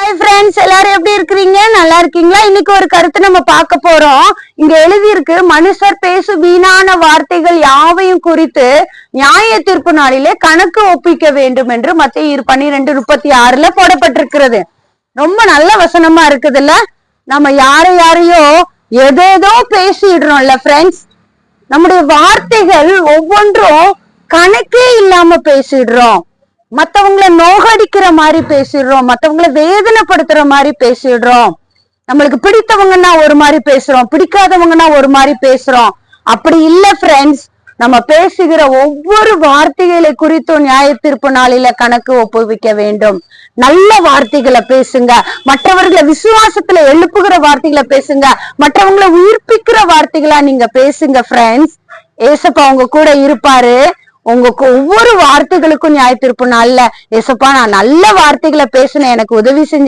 Hi friends, எல்லாரும் எப்படி இருக்கிறீங்க? நல்லா இருக்கீங்களா? இன்னைக்கு ஒரு கருத்து நம்ம பார்க்க போறோம். இங்க எழுதி இருக்கு, மனுஷர் பேசு வீணான வார்த்தைகள் யாவையும் குறித்து நியாய தீர்ப்பு நாளிலே கணக்கு ஒப்பிக்க வேண்டும் என்று மத்தேயு 12:36 போடப்பட்டிருக்கிறது. ரொம்ப நல்ல வசனமா இருக்குதுல்ல. நம்ம யாரையோ எதேதோ பேசிடுறோம்ல ஃப்ரெண்ட்ஸ். நம்முடைய வார்த்தைகள் ஒவ்வொன்றும் கணக்கே இல்லாம பேசிடுறோம். மத்தவங்களை நோகடிக்கிற மாதிரி பேசிடுறோம், மத்தவங்களை வேதனைப்படுத்துற மாதிரி பேசிடுறோம். நம்மளுக்கு பிடித்தவங்கன்னா ஒரு மாதிரி பேசுறோம், பிடிக்காதவங்கன்னா ஒரு மாதிரி பேசுறோம். அப்படி இல்ல ஃப்ரெண்ட்ஸ், நம்ம பேசுகிற ஒவ்வொரு வார்த்தைகளை குறித்தும் நியாய தீர்ப்பு நாளில கணக்கு ஒப்புவிக்க வேண்டும். நல்ல வார்த்தைகளை பேசுங்க, மற்றவர்களை விசுவாசத்துல எழுப்புகிற வார்த்தைகளை பேசுங்க, மற்றவங்களை உயிர்ப்பிக்கிற வார்த்தைகளா நீங்க பேசுங்க ஃப்ரெண்ட்ஸ். ஏசப்பா உங்க கூட இருப்பாரு. உங்களுக்கு ஒவ்வொரு வார்த்தைகளுக்கும் நியாய தீர்ப்பு நாள்ல, ஏசப்பா நான் நல்ல வார்த்தைகளை பேசினேன், எனக்கு உதவி செஞ்சு